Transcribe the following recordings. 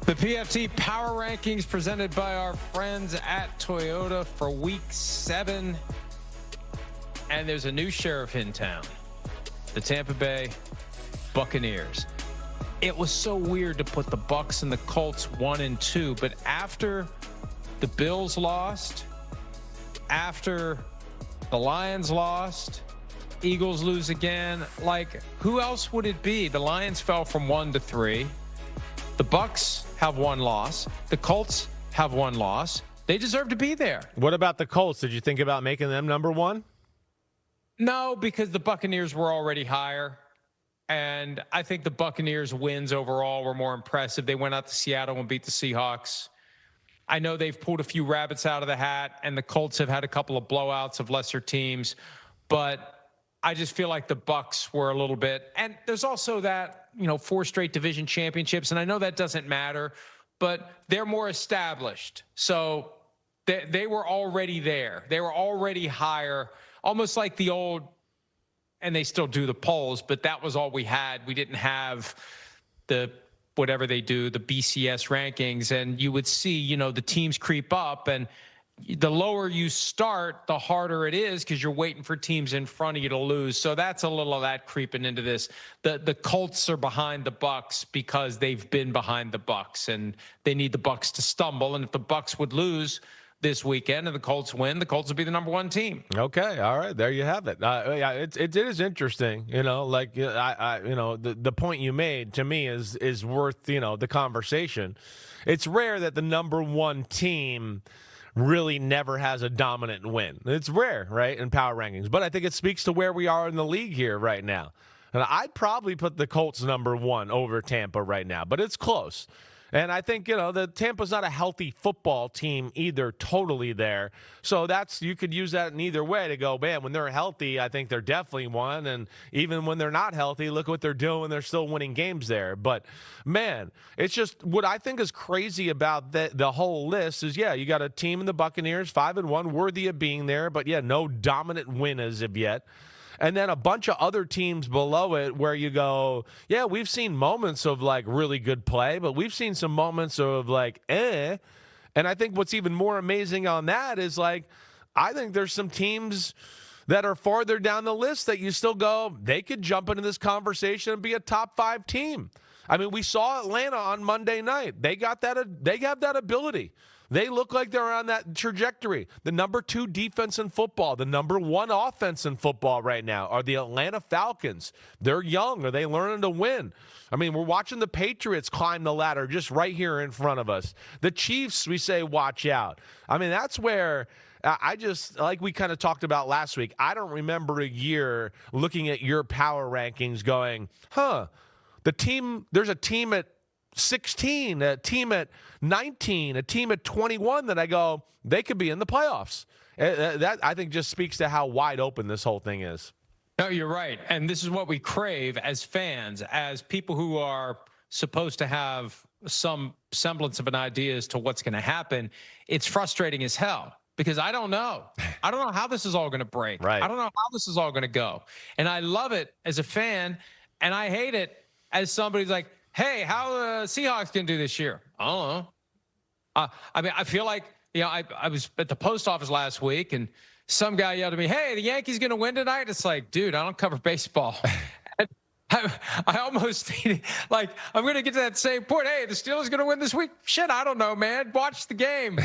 The PFT Power Rankings presented by our friends at Toyota for Week 7. And there's a new sheriff in town, the Tampa Bay Buccaneers. It was so weird to put the Bucs and the Colts 1 and 2, but after the Bills lost, after the Lions lost, Eagles lose again, like, who else would it be? The Lions fell from 1 to 3. The Bucs have 1 loss. The Colts have 1 loss. They deserve to be there. What about the Colts? Did you think about making them number 1? No, because the Buccaneers were already higher. And I think the Buccaneers' wins overall were more impressive. They went out to Seattle and beat the Seahawks. I know they've pulled a few rabbits out of the hat, and the Colts have had a couple of blowouts of lesser teams. But I just feel like the Bucs were a little bit, and there's also that, 4 straight division championships. And I know that doesn't matter, but they're more established. So they were already there. They were already higher, almost like the old, and they still do the polls, but that was all we had. We didn't have the, whatever they do, the BCS rankings. And you would see, the teams creep up, and the lower you start, the harder it is because you're waiting for teams in front of you to lose. So that's a little of that creeping into this. The Colts are behind the Bucs because they've been behind the Bucs, and they need the Bucs to stumble. And if the Bucs would lose this weekend and the Colts win, the Colts would be the number 1 team. Okay, all right, there you have it. Yeah, it is interesting, the point you made to me is worth the conversation. It's rare that the number 1 team really never has a dominant win. It's rare, right, in power rankings. But I think it speaks to where we are in the league here right now. And I'd probably put the Colts number 1 over Tampa right now, but it's close. And I think, the Tampa's not a healthy football team either, totally there. So you could use that in either way to go, man, when they're healthy, I think they're definitely 1. And even when they're not healthy, look what they're doing. They're still winning games there. But, man, it's just what I think is crazy about the whole list is, you got a team in the Buccaneers, 5-1, worthy of being there. But, no dominant win as of yet. And then a bunch of other teams below it where you go, we've seen moments of, really good play, but we've seen some moments of, And I think what's even more amazing on that is, I think there's some teams that are farther down the list that you still go, they could jump into this conversation and be a top 5 team. I mean, we saw Atlanta on Monday night. They have that ability. They look like they're on that trajectory. The number 2 defense in football, the number 1 offense in football right now are the Atlanta Falcons. They're young. Are they learning to win? I mean, we're watching the Patriots climb the ladder just right here in front of us. The Chiefs, we say, watch out. I mean, that's where I just, like we kind of talked about last week, I don't remember a year looking at your power rankings going, there's a team at 16, a team at 19, a team at 21 that I go, they could be in the playoffs. That, I think, just speaks to how wide open this whole thing is. No, you're right. And this is what we crave as fans, as people who are supposed to have some semblance of an idea as to what's going to happen. It's frustrating as hell because I don't know. I don't know how this is all going to break. Right. I don't know how this is all going to go. And I love it as a fan, and I hate it as somebody's like, hey, how Seahawks going to do this year? I don't know. I mean, I feel like, I was at the post office last week and some guy yelled at me, hey, the Yankees going to win tonight? It's like, dude, I don't cover baseball. And I almost like, I'm going to get to that same point. Hey, the Steelers going to win this week? Shit, I don't know, man. Watch the game.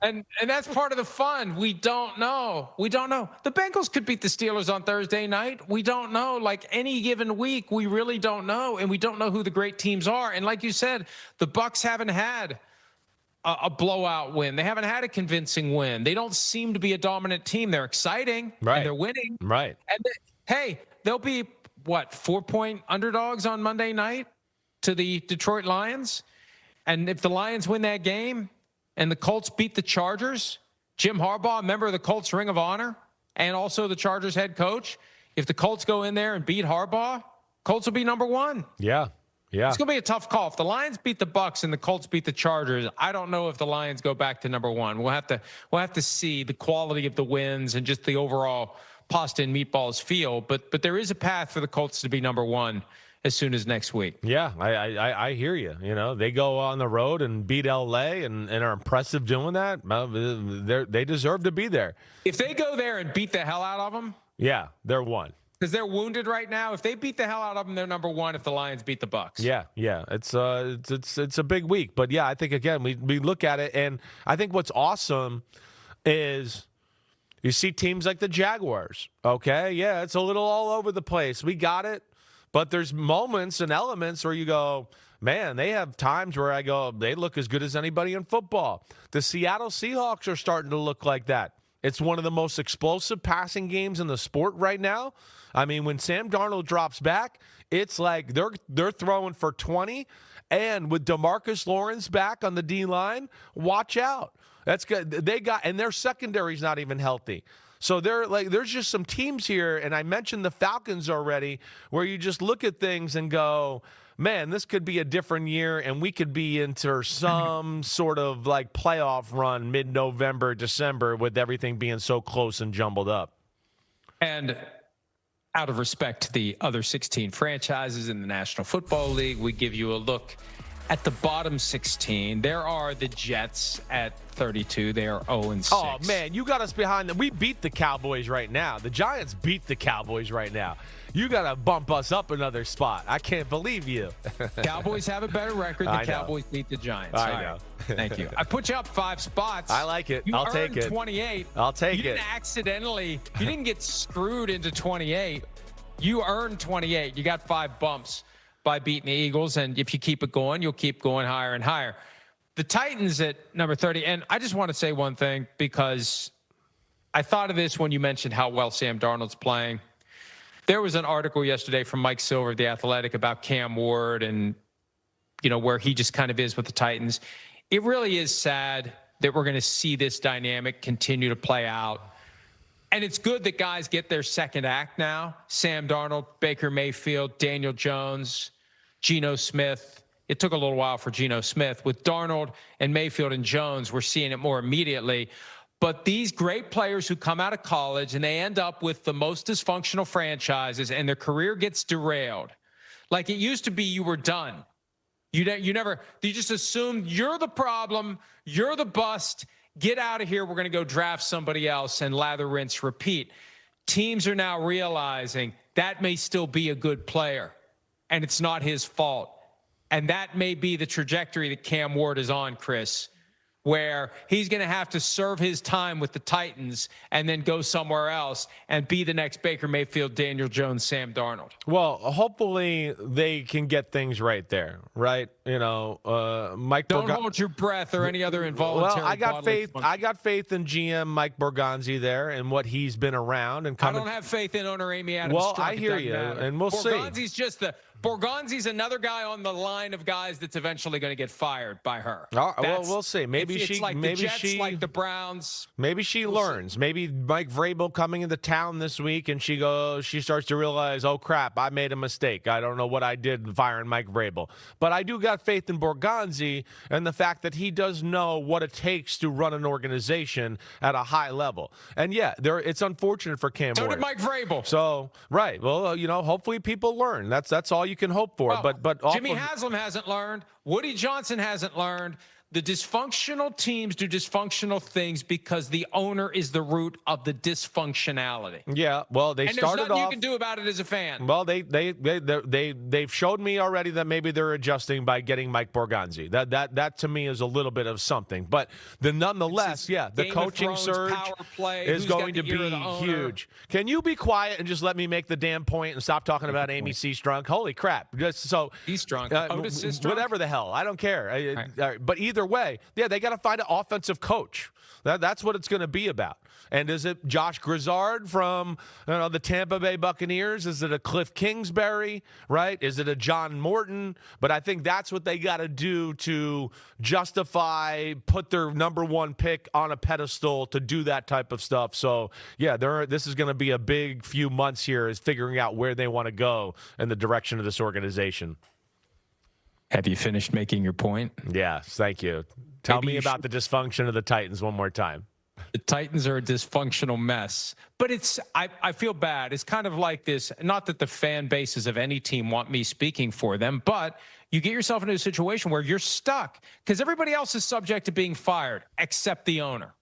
and that's part of the fun. We don't know. The Bengals could beat the Steelers on Thursday night. We don't know. Like any given week, we really don't know. And we don't know who the great teams are. And like you said, the Bucs haven't had a blowout win. They haven't had a convincing win. They don't seem to be a dominant team. They're exciting. Right. And they're winning. Right. And they'll be 4-point underdogs on Monday night to the Detroit Lions. And if the Lions win that game and the Colts beat the Chargers, Jim Harbaugh, a member of the Colts Ring of Honor, and also the Chargers head coach, if the Colts go in there and beat Harbaugh, Colts will be number 1. Yeah. It's going to be a tough call. If the Lions beat the Bucs and the Colts beat the Chargers, I don't know if the Lions go back to number 1. We'll have to see the quality of the wins and just the overall pasta and meatballs feel. But there is a path for the Colts to be number 1 as soon as next week. Yeah, I hear you. You know, they go on the road and beat LA and are impressive doing that. Well, they deserve to be there. If they go there and beat the hell out of them, yeah, they're one. because they're wounded right now. If they beat the hell out of them, they're number one. If the Lions beat the Bucs, yeah, it's a big week. But yeah, I think again we look at it, and I think what's awesome is you see teams like the Jaguars. Okay, yeah, it's a little all over the place. We got it. But there's moments and elements where you go, man, they have times where I go, they look as good as anybody in football. The Seattle Seahawks are starting to look like that. It's one of the most explosive passing games in the sport right now. I mean, when Sam Darnold drops back, it's like they're throwing for 20. And with DeMarcus Lawrence back on the D-line, watch out. That's good. And their secondary's not even healthy. So there's just some teams here, and I mentioned the Falcons already, where you just look at things and go, man, this could be a different year, and we could be into some sort of like playoff run mid-November, December, with everything being so close and jumbled up. And out of respect to the other 16 franchises in the National Football League, we give you a look at the bottom 16. There are the Jets at 32. They are 0-6. Oh, man, you got us behind them. We beat the Cowboys right now. The Giants beat the Cowboys right now. You got to bump us up another spot. I can't believe you. Cowboys have a better record. The Cowboys beat the Giants. I know. Thank you. I put you up 5 spots. I like it. You I'll take it. 28. I'll take you didn't get screwed into 28. You earned 28. You got 5 bumps by beating the Eagles, and if you keep it going, you'll keep going higher and higher. The Titans at number 30, and I just want to say one thing, because I thought of this when you mentioned how well Sam Darnold's playing. There was an article yesterday from Mike Silver of The Athletic about Cam Ward and, you know, where he just kind of is with the Titans. It really is sad that we're going to see this dynamic continue to play out. And it's good that guys get their second act now. Sam Darnold, Baker Mayfield, Daniel Jones, Geno Smith. It took a little while for Geno Smith. With Darnold and Mayfield and Jones, we're seeing it more immediately. But these great players who come out of college and they end up with the most dysfunctional franchises and their career gets derailed. Like it used to be, you were done. You just assumed you're the problem, you're the bust. Get out of here. We're going to go draft somebody else and lather, rinse, repeat. Teams are now realizing that may still be a good player, and it's not his fault. And that may be the trajectory that Cam Ward is on, Chris, where he's going to have to serve his time with the Titans and then go somewhere else and be the next Baker Mayfield, Daniel Jones, Sam Darnold. Well, hopefully they can get things right there, right? You know, Mike. Don't hold your breath or any other involuntary. Well, I got faith. I got faith in GM Mike Borgonzi there and what he's been around and coming. I don't have faith in owner Amy Adams. Well, I hear you, and we'll see. Borgonzi's another guy on the line of guys that's eventually going to get fired by her. Well, we'll see. Maybe it's she, like maybe the Jets, she, like the Browns. Maybe she learns. Maybe Mike Vrabel coming into town this week, and she starts to realize, oh crap, I made a mistake. I don't know what I did firing Mike Vrabel. But I do got faith in Borgonzi and the fact that he does know what it takes to run an organization at a high level. And yeah, it's unfortunate for Cam Ward. So did Mike Vrabel. So right. Well, you know, hopefully people learn. That's all you can hope for. Well, but Jimmy Haslam hasn't learned. Woody Johnson hasn't learned. The dysfunctional teams do dysfunctional things because the owner is the root of the dysfunctionality. Yeah, well, there's nothing you can do about it as a fan. Well, they've showed me already that maybe they're adjusting by getting Mike Borgonzi. That to me is a little bit of something. But nonetheless, the coaching surge is going to be huge. Can you be quiet and just let me make the damn point and stop talking about Amy C's drunk? Holy crap! He's drunk. Otis is drunk. Whatever the hell, I don't care. But either way, they got to find an offensive coach. That's what it's going to be about. And is it Josh Grizzard from the Tampa Bay Buccaneers? Is it a Cliff Kingsbury, right? Is it a John Morton? But I think that's what they got to do to justify, put their number one pick on a pedestal to do that type of stuff. So, yeah, this is going to be a big few months here is figuring out where they want to go in the direction of this organization. Have you finished making your point? Yes, thank you. Tell me about the dysfunction of the Titans one more time. The Titans are a dysfunctional mess, but I feel bad. It's kind of like this, not that the fan bases of any team want me speaking for them, but you get yourself into a situation where you're stuck because everybody else is subject to being fired except the owner.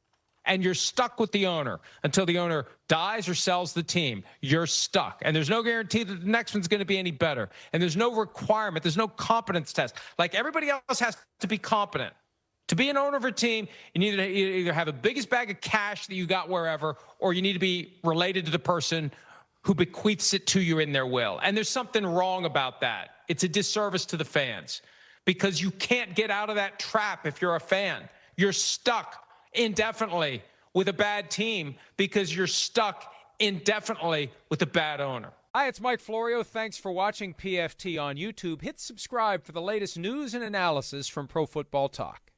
And you're stuck with the owner until the owner dies or sells the team. You're stuck. And there's no guarantee that the next one's going to be any better. And there's no requirement. There's no competence test. Like everybody else has to be competent. To be an owner of a team, you need to either have the biggest bag of cash that you got wherever, or you need to be related to the person who bequeaths it to you in their will. And there's something wrong about that. It's a disservice to the fans because you can't get out of that trap if you're a fan. You're stuck indefinitely with a bad team because you're stuck indefinitely with a bad owner. Hi, it's Mike Florio. Thanks for watching PFT on YouTube. Hit subscribe for the latest news and analysis from Pro Football Talk.